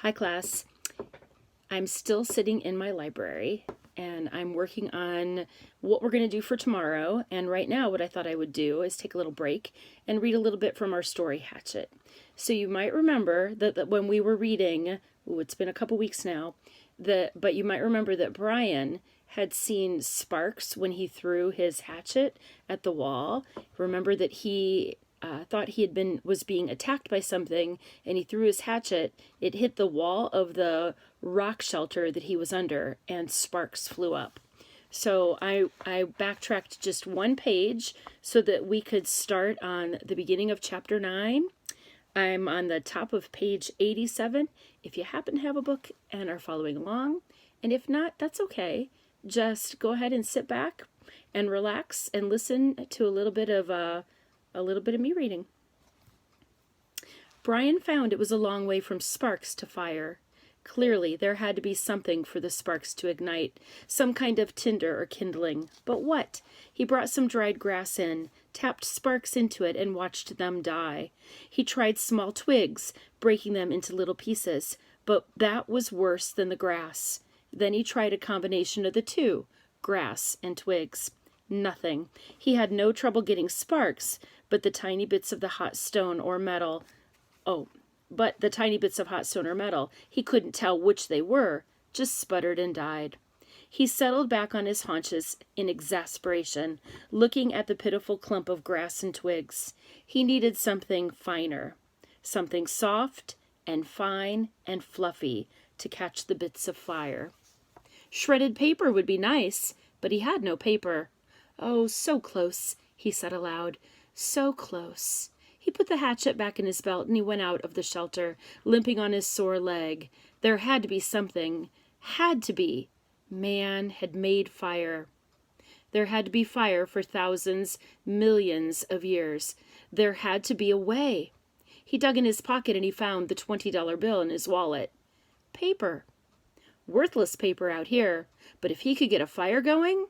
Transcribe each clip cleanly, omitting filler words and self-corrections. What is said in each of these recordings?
Hi class. I'm still sitting in my library and I'm working on what we're going to do for tomorrow. And right now what I thought I would do is take a little break and read a little bit from our story Hatchet. So you might remember that when we were reading, it's been a couple weeks now, but you might remember that Brian had seen sparks when he threw his hatchet at the wall. Remember that he thought was being attacked by something, and he threw his hatchet. It hit the wall of the rock shelter that he was under, and sparks flew up. So I backtracked just one page so that we could start on the beginning of chapter 9. I'm on the top of page 87 if you happen to have a book and are following along. And if not, that's okay. Just go ahead and sit back and relax and listen to a little bit of me reading. Brian found it was a long way from sparks to fire. Clearly, there had to be something for the sparks to ignite, some kind of tinder or kindling. But what? He brought some dried grass in, tapped sparks into it, and watched them die. He tried small twigs, breaking them into little pieces, but that was worse than the grass. Then he tried a combination of the two, grass and twigs. Nothing. He had no trouble getting sparks, but the tiny bits of the hot stone or metal, he couldn't tell which they were, just sputtered and died. He settled back on his haunches in exasperation, looking at the pitiful clump of grass and twigs. He needed something finer, something soft and fine and fluffy to catch the bits of fire. Shredded paper would be nice, but he had no paper. Oh, so close, he said aloud. So close. He put the hatchet back in his belt and he went out of the shelter, limping on his sore leg. There had to be something. Had to be. Man had made fire. There had to be fire for thousands, millions of years. There had to be a way. He dug in his pocket and he found the $20 bill in his wallet. Paper. Worthless paper out here, but if he could get a fire going...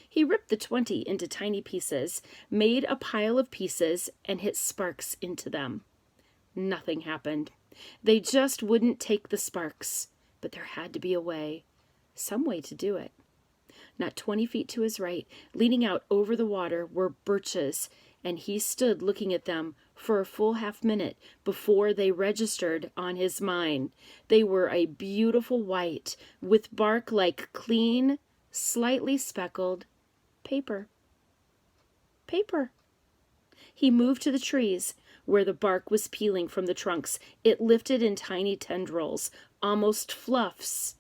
He ripped the 20 into tiny pieces, made a pile of pieces, and hit sparks into them. Nothing happened. They just wouldn't take the sparks. But there had to be a way. Some way to do it. Not 20 feet to his right, leaning out over the water, were birches, and he stood looking at them for a full half-minute before they registered on his mind. They were a beautiful white, with bark like clean, slightly speckled paper. Paper. He moved to the trees where the bark was peeling from the trunks. It lifted in tiny tendrils, almost fluffs.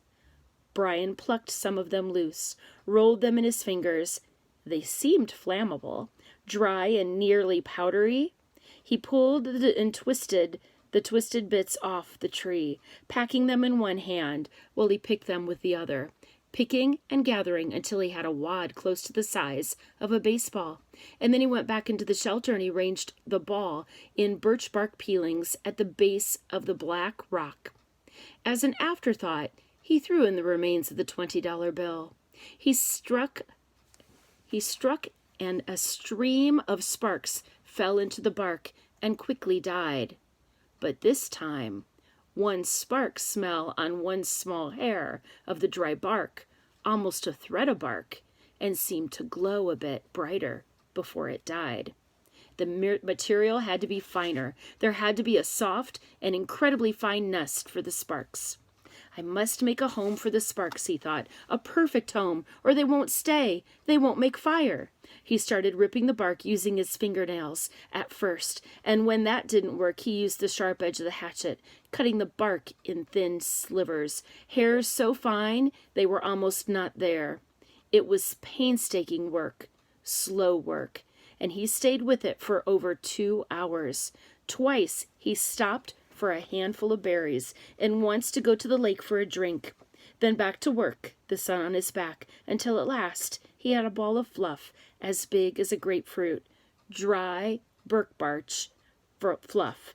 Brian plucked some of them loose, rolled them in his fingers. They seemed flammable, dry and nearly powdery. He pulled and twisted the twisted bits off the tree, packing them in one hand while he picked them with the other, picking and gathering until he had a wad close to the size of a baseball. And then he went back into the shelter and he arranged the ball in birch bark peelings at the base of the black rock. As an afterthought, he threw in the remains of the $20 bill. He struck, and a stream of sparks fell into the bark and quickly died. But this time, one spark smell on one small hair of the dry bark, almost a thread of bark, and seemed to glow a bit brighter before it died. The material had to be finer. There had to be a soft and incredibly fine nest for the sparks. I must make a home for the sparks, he thought, a perfect home, or they won't stay. They won't make fire. He started ripping the bark using his fingernails at first, and when that didn't work, he used the sharp edge of the hatchet, cutting the bark in thin slivers, hairs so fine they were almost not there. It was painstaking work, slow work, and he stayed with it for over 2 hours. Twice he stopped for a handful of berries, and once to go to the lake for a drink. Then back to work, the sun on his back, until at last he had a ball of fluff as big as a grapefruit, dry birch fluff.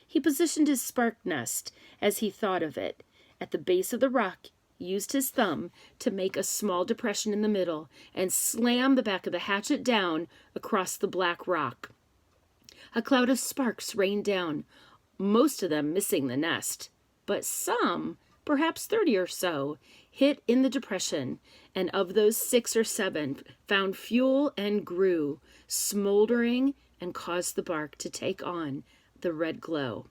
He positioned his spark nest, as he thought of it, at the base of the rock, used his thumb to make a small depression in the middle, and slammed the back of the hatchet down across the black rock. A cloud of sparks rained down, most of them missing the nest, but some, perhaps 30 or so, hit in the depression, and of those 6 or 7 found fuel and grew, smoldering, and caused the bark to take on the red glow.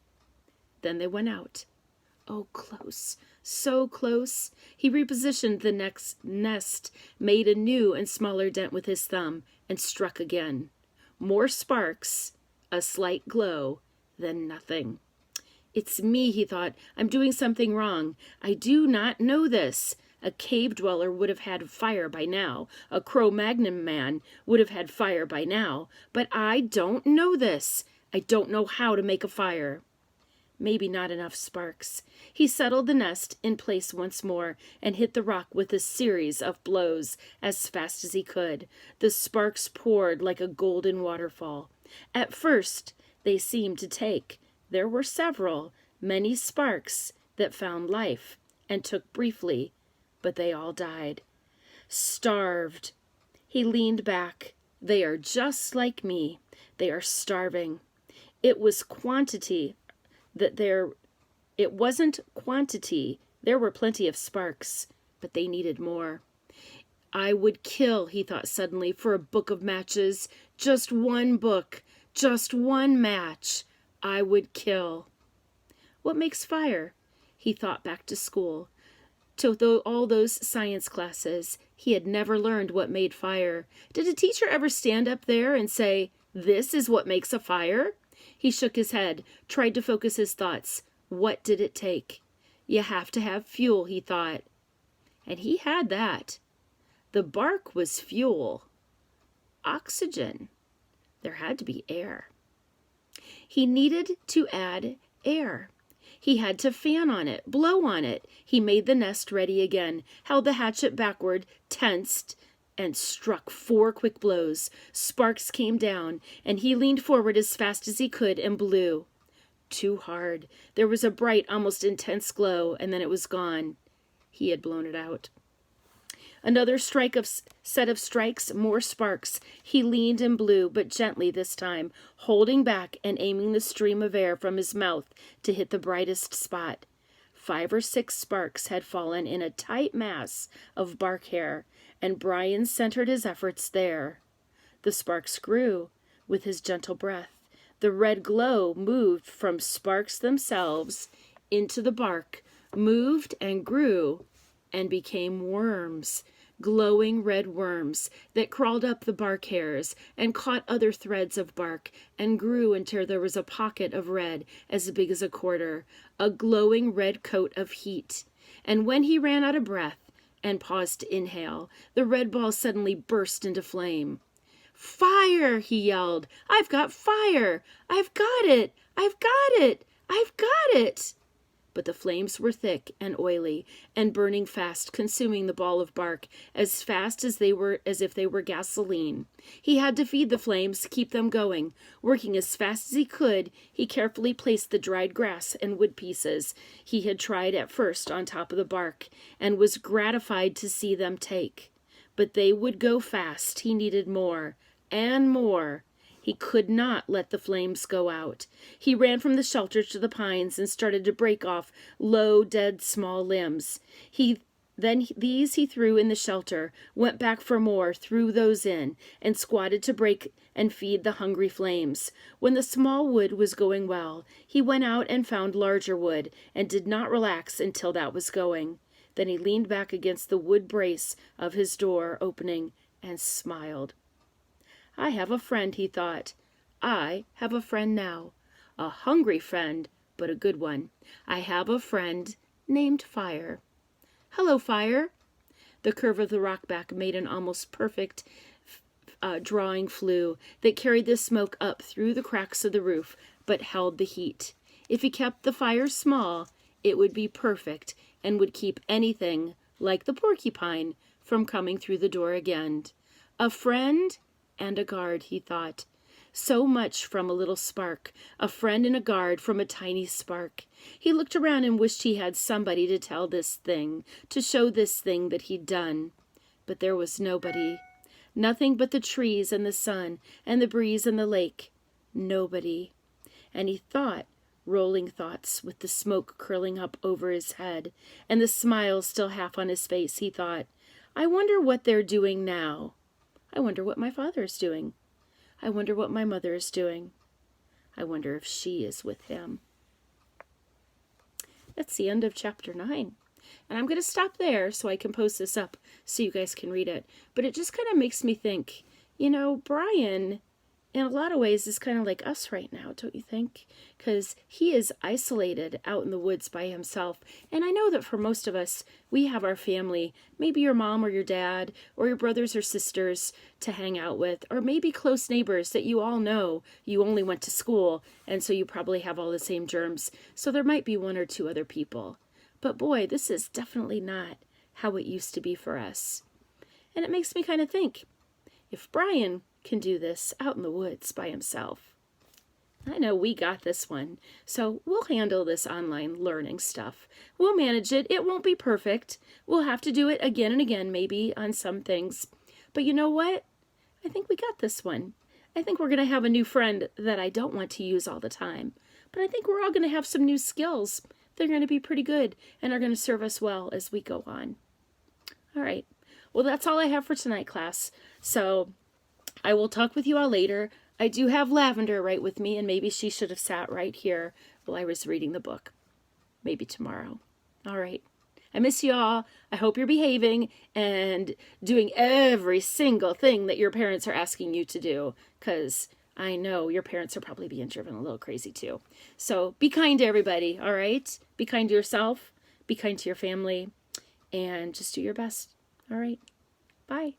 Then they went out. Oh, close, so close. He repositioned the next nest, made a new and smaller dent with his thumb, and struck again. More sparks, a slight glow, then nothing. It's me, he thought. I'm doing something wrong. I do not know this. A cave dweller would have had fire by now. A Cro-Magnon man would have had fire by now. But I don't know this. I don't know how to make a fire. Maybe not enough sparks. He settled the nest in place once more and hit the rock with a series of blows as fast as he could. The sparks poured like a golden waterfall. At first, they seemed to take. There were several, many sparks that found life and took briefly, but they all died. Starved. He leaned back. They are just like me. They are starving. It wasn't quantity. There were plenty of sparks, but they needed more. I would kill, he thought suddenly, for a book of matches. Just one book. Just one match. I would kill. What makes fire? He thought back to school. To all those science classes. He had never learned what made fire. Did a teacher ever stand up there and say, "This is what makes a fire"? He shook his head, tried to focus his thoughts. What did it take? You have to have fuel, he thought. And he had that. The bark was fuel. Oxygen. There had to be air. He needed to add air. He had to fan on it, blow on it. He made the nest ready again, held the hatchet backward, tensed, and struck 4 quick blows. Sparks came down, and he leaned forward as fast as he could and blew. Too hard. There was a bright, almost intense glow, and then it was gone. He had blown it out. Another set of strikes, more sparks. He leaned and blew, but gently this time, holding back and aiming the stream of air from his mouth to hit the brightest spot. 5 or 6 sparks had fallen in a tight mass of bark hair, and Brian centered his efforts there. The sparks grew with his gentle breath. The red glow moved from sparks themselves into the bark, moved and grew, and became worms, glowing red worms that crawled up the bark hairs and caught other threads of bark and grew until there was a pocket of red as big as a quarter, a glowing red coat of heat. And when he ran out of breath and paused to inhale, the red ball suddenly burst into flame. "Fire!" he yelled. "I've got fire! I've got it! I've got it! I've got it!" But the flames were thick and oily and burning fast, consuming the ball of bark as fast as if they were gasoline. He had to feed the flames, keep them going. Working as fast as he could, he carefully placed the dried grass and wood pieces he had tried at first on top of the bark, and was gratified to see them take. But they would go fast. He needed more and more. He could not let the flames go out. He ran from the shelter to the pines and started to break off low, dead, small limbs. These he threw in the shelter, went back for more, threw those in, and squatted to break and feed the hungry flames. When the small wood was going well, he went out and found larger wood, and did not relax until that was going. Then he leaned back against the wood brace of his door opening and smiled. I have a friend, he thought. I have a friend now. A hungry friend, but a good one. I have a friend named Fire. Hello, Fire. The curve of the rock back made an almost perfect drawing flue that carried the smoke up through the cracks of the roof, but held the heat. If he kept the fire small, it would be perfect and would keep anything, like the porcupine, from coming through the door again. A friend and a guard, he thought. So much from a little spark, a friend and a guard from a tiny spark. He looked around and wished he had somebody to tell this thing, to show this thing that he'd done. But there was nobody. Nothing but the trees and the sun and the breeze and the lake. Nobody. And he thought, rolling thoughts with the smoke curling up over his head and the smile still half on his face, he thought, I wonder what they're doing now. I wonder what my father is doing. I wonder what my mother is doing. I wonder if she is with him. That's the end of chapter 9. And I'm going to stop there so I can post this up so you guys can read it. But it just kind of makes me think, you know, Brian, in a lot of ways, is kind of like us right now, don't you think? Because he is isolated out in the woods by himself. And I know that for most of us, we have our family, maybe your mom or your dad, or your brothers or sisters to hang out with, or maybe close neighbors that you all know you only went to school, and so you probably have all the same germs. So there might be one or two other people. But boy, this is definitely not how it used to be for us. And it makes me kind of think, if Brian can do this out in the woods by himself, I know we got this one. So we'll handle this online learning stuff. We'll manage it. It won't be perfect. We'll have to do it again and again, maybe on some things. But you know what? I think we got this one. I think we're going to have a new friend that I don't want to use all the time. But I think we're all going to have some new skills. They're going to be pretty good and are going to serve us well as we go on. All right. Well, that's all I have for tonight, class. So I will talk with you all later. I do have Lavender right with me, and maybe she should have sat right here while I was reading the book. Maybe tomorrow. All right. I miss you all. I hope you're behaving and doing every single thing that your parents are asking you to do, because I know your parents are probably being driven a little crazy too. So be kind to everybody, all right? Be kind to yourself, be kind to your family, and just do your best. All right. Bye.